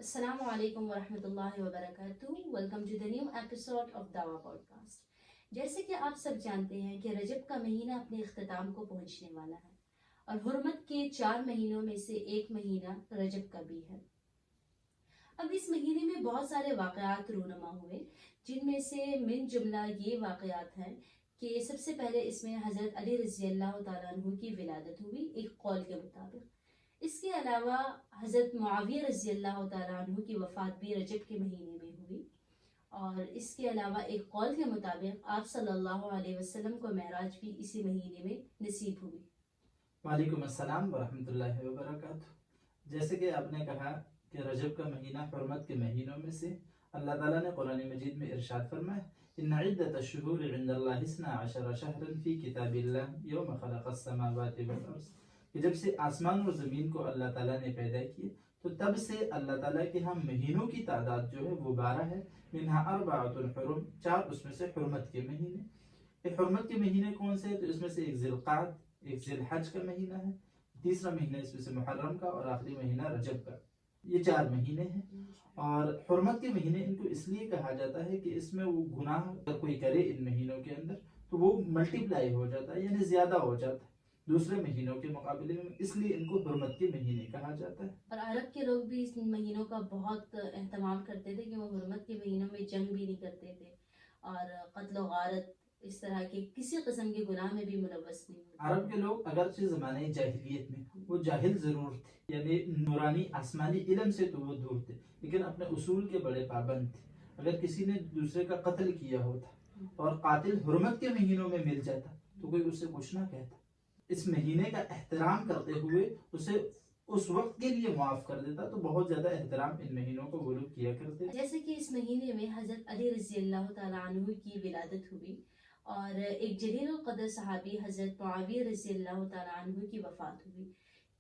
Assalamu alaikum wa rahmatullahi wa barakatuh. Welcome to the new episode of Dawa Podcast. जैसे कि आप सब जानते हैं कि रजब का महीना अपने इख्तिताम को पहुंचने वाला है और हुर्मत के 4 महीनों में से एक महीना रजब का भी है। अब इस महीने में बहुत सारे वाक़यात रूनमा हुए, जिनमें से मिन जुमला ये वाक़यात हैं कि सबसे पहले इसमें हज़रत अली रज़ी अल्लाह तआला अन्हु की विलादत हुई एक कौल के मुताबिक। इसके अलावा हज़रत मुआविया रज़ी अल्लाह तआला अन्हु की वफ़ात भी रजब के महीने में हुई और इसके अलावा एक कौल के मुताबिक आप सल्लल्लाहु अलैहि वसल्लम को मेराज भी इसी महीने में नसीब हुई। वालेकुम अस्सलाम वरहमतुल्लाहि वबरकातुहू। जैसे कि आपने कहा कि रजब का महीना हुर्मत के महीनों में से, अल्लाह ताला ने कुरान मजीद में इरशाद फरमाया, इन्ना इद्दतश-शुहूरि इंदल्लाहि इस्ना अशरा शहरन फी किताबिल्लाह यौम खलक़स समावाति वल अर्ज़, कि जब से आसमान और ज़मीन को अल्लाह ताला ने पैदा किया तो तब से अल्लाह ताला के यहाँ महीनों की तादाद जो है वो 12 है। मिन्हा अर्बअतुन हुरुम, 4 उसमें से हुर्मत के महीने। ये हुर्मत के महीने कौन से हैं? तो इसमें से एक ज़िलक़ाद, एक ज़िलहज का महीना है, तीसरा महीना इसमें से मुहर्रम का और आखिरी महीना रजब का। ये 4 महीने हैं और हुर्मत के महीने इनको इसलिए कहा जाता है कि इसमें वो गुनाह अगर कोई करे इन महीनों के अंदर तो वो मल्टीप्लाई हो जाता है, यानी ज्यादा हो जाता है दूसरे महीनों के मुकाबले में, इसलिए इनको हुर्मत के महीने कहा जाता है। और अरब के लोग भी इस महीनों का बहुत एहतमाम करते थे कि वो हुर्मत के महीनों में जंग भी नहीं करते थे और कत्ल गारत इस तरह के किसी किस्म के गुनाह में भी मुलव्वस नहीं होते। अरब के लोग अगरचे ज़माने जाहिलियत में वो जाहिल ज़रूर थे, यानी नूरानी आसमानी इल्म से तो वो दूर थे, लेकिन अपने उसूल के बड़े पाबंद थे। अगर किसी ने दूसरे का कत्ल किया होता और कातिल हुर्मत के महीनों में मिल जाता तो कोई उससे कुछ ना कहता। इस महीने का एहतराम करते हुए उसे उस वक्त के लिए माफ कर देता, तो बहुत ज्यादा एहतराम इन महीनों को वो लोग किया करते। जैसे कि इस महीने में हजरत अली रज़ी अल्लाह तआला अन्हु की विलादत हुई और एक जलील क़द्र सहाबी हजरत मुआविया रज़ी अल्लाह तआला अन्हु की वफात हुई।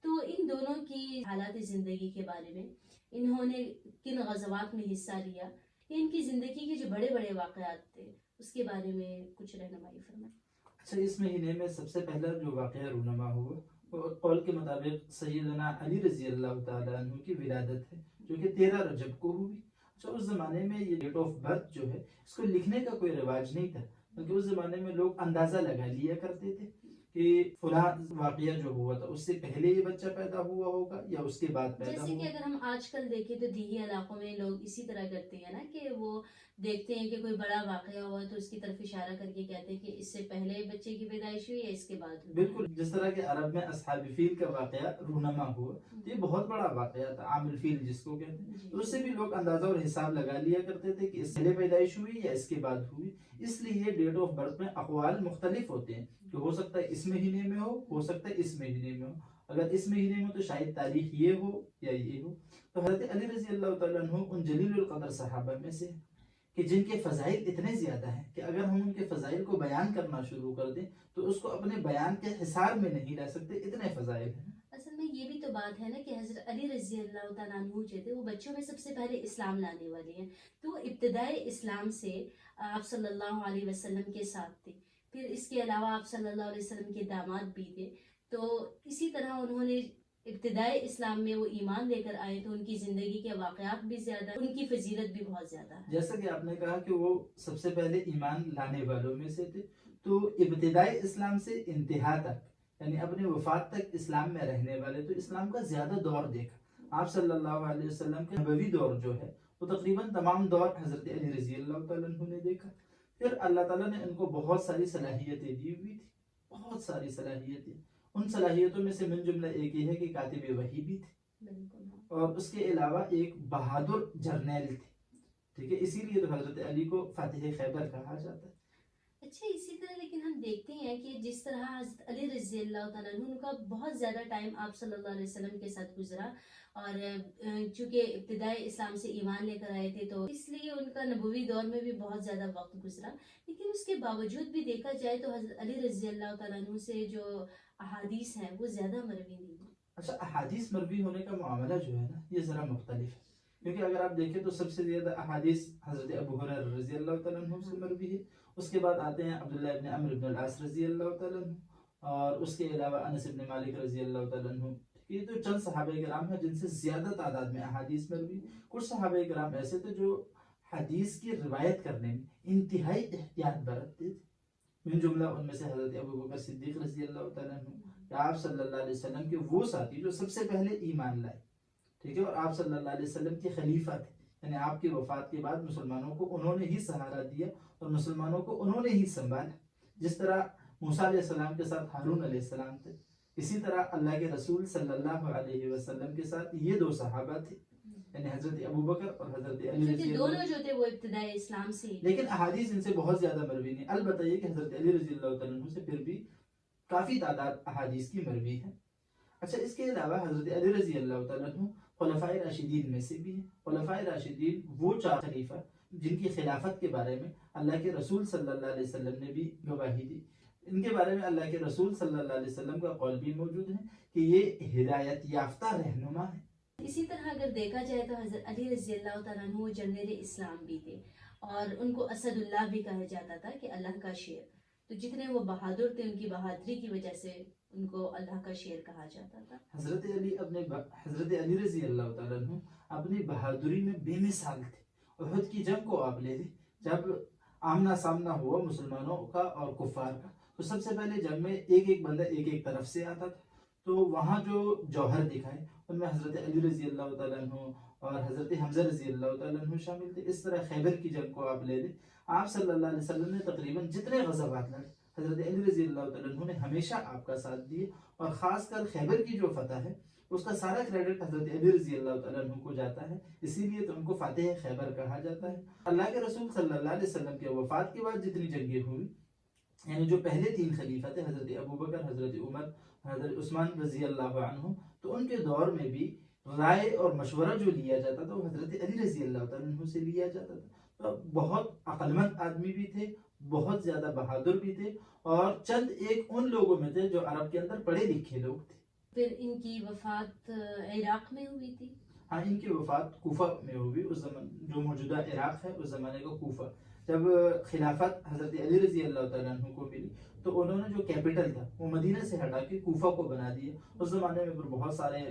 तो इन दोनों की हालात ज़िंदगी के बारे में, इन्होंने किन ग़ज़वात में हिस्सा लिया, इनकी ज़िंदगी के जो बड़े बड़े वाक़यात थे उसके बारे में कुछ रहनुमाई फरमाएं। अच्छा, इस महीने में सबसे पहला जो वाक़या रूनमा हुआ वो कौल के मुताबिक सैयदना अली रज़ी अल्लाह तआला अन्हु की विलादत है, जो कि 13 रजब को हुई। अच्छा, उस ज़माने में ये डेट ऑफ बर्थ जो है इसको लिखने का कोई रिवाज नहीं था, क्योंकि उस ज़माने में लोग अंदाज़ा लगा लिया करते थे कि फला वाक़या जो हुआ था उससे पहले ये बच्चा पैदा हुआ होगा या उसके बाद पैदा जैसे हुआ। कि अगर हम आजकल देखें तो देही इलाकों में लोग इसी तरह करते हैं ना कि वो देखते हैं कि कोई बड़ा वाकया हुआ तो उसकी तरफ इशारा करके कहते हैं कि इससे पहले बच्चे की पैदाइश हुई या इसके बाद हुई। बिल्कुल, जिस तरह के अरब में अस्हाब फील का वाकया रूनमा हुआ तो ये बहुत बड़ा वाकया था, आमिल फील जिसको कहते हैं, तो उससे भी लोग अंदाजा और हिसाब लगा लिया करते थे कि इससे पहले पैदाइश हुई या इसके बाद हुई। इसलिए डेट ऑफ बर्थ में अक़वाल मुख्तलिफ होते हैं कि हो सकता है इस महीने में हो सकता है इस महीने में हो। अगर इस महीने में तो शायद तारीख ये हो या ये हो। तो हज़रत अली रज़ी अल्लाह तआला अन्हु उन जलीलुल क़द्र सहाबा में से कि जिनके फ़ज़ाइल इतने ज़्यादा हैं कि अगर हम उनके फ़ज़ाइल को बयान करना शुरू कर दें तो उसको अपने बयान के हिसार में नहीं रह सकते, इतने फ़ज़ाइल हैं। असल में ये भी तो बात है ना कि हज़रत अली रज़ी अल्लाह तआला अन्हु जो थे वो बच्चों में सबसे पहले इस्लाम लाने वाले हैं, तो इब्तिदाई इस्लाम से आप सल्लल्लाहु अलैहि वसल्लम के साथ थे। फिर इसके अलावा आप सल्लल्लाहु अलैहि वसल्लम के दामाद भी थे, तो इसी तरह उन्होंने इब्तिदाई इस्लाम में वो ईमान लेकर आए तो उनकी ज़िंदगी के वाक़यात भी ज़्यादा, उनकी फजीलत भी बहुत ज़्यादा है। जैसा कि आपने कहा कि वो सबसे पहले ईमान लाने वालों में से थे, तो इब्तिदाई इस्लाम से इंतहा तक, यानी अपने वफात तक इस्लाम में रहने वाले, तो इस्लाम का ज़्यादा दौर देखा। आप सल्लल्लाहु अलैहि वसल्लम के नबवी दौर जो है वो तकरीबन तमाम दौर हज़रत अली रज़ी अल्लाह तआला अन्हु ने देखा। फिर अल्लाह ताला ने उनको बहुत सारी सलाहियतें दी हुई थी, बहुत सारी सलाहियतें। उन सलाहियतों में से मिन जुमला एक ये है कि कातिब वही भी थे और उसके अलावा एक बहादुर जर्नैल थे। ठीक है, इसीलिए तो हज़रत अली को फातिह खैबर कहा जाता है। अच्छा, इसी तरह लेकिन हम देखते हैं कि जिस तरह हज़रत अली रज़ी अल्लाह तआला अन्हु उनका बहुत ज़्यादा टाइम आप सल्लल्लाहु अलैहि वसल्लम के साथ गुजरा और चूंकि इब्तिदाई इस्लाम से ईमान लेकर आए थे तो इसलिए उनका नबवी दौर में भी बहुत ज़्यादा वक्त गुजरा, लेकिन उसके बावजूद भी देखा जाए तो हज़रत अली रज़ी अल्लाह तआला अन्हु से जो अहादीस हैं वो ज़्यादा मरवी नहीं है। अच्छा, अहादीस मरवी होने का मामला जो है ना ये ज़रा मुख्तलिफ है, क्योंकि अगर आप देखें तो सबसे ज़्यादा अहादीस हज़रत अबू हुरैरा रज़ी अल्लाह तआला अन्हु से मरवी है। उसके बाद आते हैं अब्दुल्लाह इब्न अम्र इब्न अल-आस रज़ी अल्लाह तआला अन्हु और उसके अलावा अनस इब्न मालिक रज़ी अल्लाह तआला अन्हु। کہ یہ تو چند صحابہ کرام ہیں جن سے زیادہ تعداد میں احادیث مروی. کچھ صحابہ کرام ایسے تھے جو حدیث کی روایت کرنے میں انتہائی احتیاط برتتے تھے. من جملہ ان میں سے حضرت ابو بکر صدیق رضی اللہ تعالیٰ عنہ, کہ آپ صلی اللہ علیہ وسلم کے وہ ساتھی جو سب سے پہلے ایمان لائے, ٹھیک ہے, اور آپ صلی اللہ علیہ وسلم کے خلیفہ تھے, یعنی آپ کی وفات کے بعد مسلمانوں کو انہوں نے ہی سہارا دیا اور مسلمانوں کو انہوں نے ہی سنبھالا. جس طرح موسیٰ علیہ السلام کے ساتھ ہارون علیہ السلام تھے, اسی طرح اللہ کے رسول صلی اللہ علیہ وسلم کے ساتھ یہ دو صحابہ تھے, یعنی حضرت ابو بکر اور حضرت علی رضی اللہ. دونوں جو تھے وہ ابتدائی اسلام سے, لیکن احادیث ان سے بہت زیادہ مروی نہیں. البتہ یہ کہ حضرت علی رضی اللہ تعالیٰ عنہ سے پھر بھی کافی تعداد احادیث کی مروی ہے. اچھا, اس کے علاوہ حضرت علی رضی اللہ تعالیٰ عنہ خلفائے راشدین میں سے بھی ہیں. خلفائے راشدین وہ 4 خلیفہ جن کی خلافت کے بارے میں اللہ کے رسول صلی اللہ علیہ وسلم نے بھی گواہی دی. ان کے بارے میں اللہ کے رسول صلی اللہ علیہ وسلم کا قول بھی موجود ہے کہ یہ ہدایت یافتہ رہنما ہے. اسی طرح اگر دیکھا جائے تو حضرت علی رضی اللہ تعالیٰ عنہ جنرل اسلام بھی تھے, اور ان کو اسد اللہ بھی کہا جاتا تھا کہ اللہ کا شیر. تو جتنے وہ بہادر تھے, ان کی بہادری کی وجہ سے ان کو اللہ کا شیر کہا جاتا تھا. حضرت علی رضی اللہ تعالیٰ عنہ اپنی بہادری میں بے مثال تھے. احد کی جنگ کو آپ لے لیں, جب آمنا سامنا ہوا مسلمانوں کا اور کفار کا, تو سب سے پہلے جنگ میں ایک بندہ ایک طرف سے آتا تھا. تو وہاں جو جوہر دکھائے ان میں حضرت علی رضی اللہ تعالیٰ عنہ اور حضرت حمزہ رضی اللہ تعالیٰ عنہ شامل تھے. اس طرح خیبر کی جنگ کو آپ لے لیں, آپ صلی اللہ علیہ وسلم نے تقریباً جتنے غزوات لڑے, حضرت علی رضی اللہ تعالیٰ عنہ نے ہمیشہ آپ کا ساتھ دیے, اور خاص کر خیبر کی جو فتح ہے اس کا سارا کریڈٹ حضرت علی رضی اللہ تعالیٰ عنہ کو جاتا ہے. اسی لیے تو ان کو فاتح خیبر کہا جاتا ہے. اللہ کے رسول صلی اللہ علیہ وسلم کے وفات کے بعد جتنی جنگیں ہوئی, یعنی جو پہلے 3 خلیفہ تھے, حضرت ابو بکر, حضرت عمر, حضرت عثمان رضی اللہ عنہ, تو ان کے دور میں بھی رائے اور مشورہ جو لیا جاتا تھا وہ حضرت علی رضی اللہ تعالیٰ عنہ سے لیا جاتا تھا. تو بہت عقل مند آدمی بھی تھے, بہت زیادہ بہادر بھی تھے, اور چند ایک ان لوگوں میں تھے جو عرب کے اندر پڑھے لکھے لوگ تھے. پھر ان کی وفات عراق میں ہوئی تھی. ہاں, ان کی وفات کوفہ میں ہوئی. اس زمان جو موجودہ عراق ہے اس زمانے کا کوفہ. جب خلافت حضرت علی رضی اللہ تعالیٰ عنہ کو ملی تو انہوں نے جو کیپٹل تھا وہ مدینہ سے ہٹا کے کوفہ کو بنا دیا. اس زمانے میں بہت سارے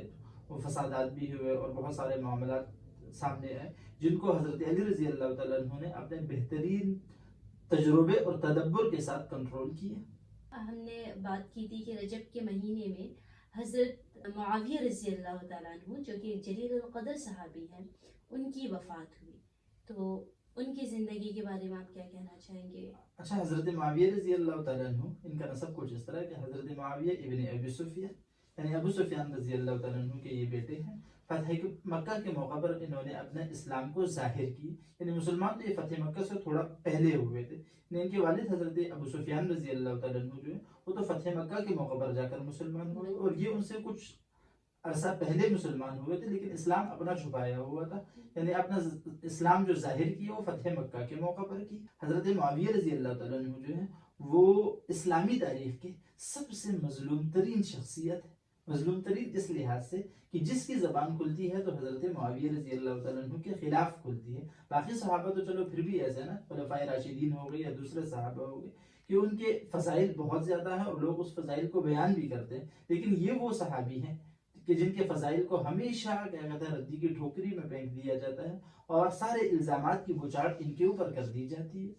فسادات بھی ہوئے اور بہت سارے معاملات سامنے آئے, جن کو حضرت علی رضی اللہ تعالیٰ عنہ نے اپنے بہترین تجربے اور تدبر کے ساتھ کنٹرول کیا. ہم نے بات کی تھی کہ رجب کے مہینے میں حضرت معاویہ رضی اللہ تعالیٰ عنہ جو کہ جلیل القدر صحابی ہیں, ان کی وفات ہوئی. تو ان کی زندگی کے بارے میں آپ کیا کہنا چاہیں گے؟ اچھا, حضرت معاویہ رضی اللہ تعالیٰ عنہ, ان کا نسب کچھ اس طرح کہ حضرت معاویہ ابن ابی سفیان, یعنی ابو سفیان رضی اللہ تعالیٰ عنہ کے یہ بیٹے ہیں. فتح مکہ کے موقع پر انہوں نے اپنا اسلام کو ظاہر کی, یعنی مسلمان تو یہ فتح مکہ سے تھوڑا پہلے ہوئے تھے. ان کے والد حضرت ابو سفیان رضی اللہ تعالیٰ عنہ جو ہے وہ تو فتح مکہ کے موقع پر جا کر مسلمان ہوئے, اور یہ ان سے کچھ عرصہ پہلے مسلمان ہوئے تھے, لیکن اسلام اپنا چھپایا ہوا تھا. یعنی اپنا اسلام جو ظاہر کیا وہ فتح مکہ کے موقع پر کی. حضرت معاویہ رضی اللہ تعالیٰ عنہ جو ہے وہ اسلامی تاریخ کے سب سے مظلوم ترین شخصیت ہے. مظلوم ترین اس لحاظ سے کہ جس کی زبان کھلتی ہے تو حضرت معاویہ رضی اللہ تعالیٰ عنہ کے خلاف کھلتی ہے. باقی صحابہ تو چلو پھر بھی ایسے نا, خلفائے راشدین ہو گئے یا دوسرے صحابہ ہو گئے, کہ ان کے فضائل بہت زیادہ ہیں اور لوگ اس فضائل کو بیان بھی کرتے ہیں. لیکن یہ وہ صحابی ہیں کہ جن کے فضائل کو ہمیشہ کیا کہتے ہیں ردی کی ٹھوکری میں پھینک دیا جاتا ہے, اور سارے الزامات کی بچاڑ ان کے اوپر کر دی جاتی ہے.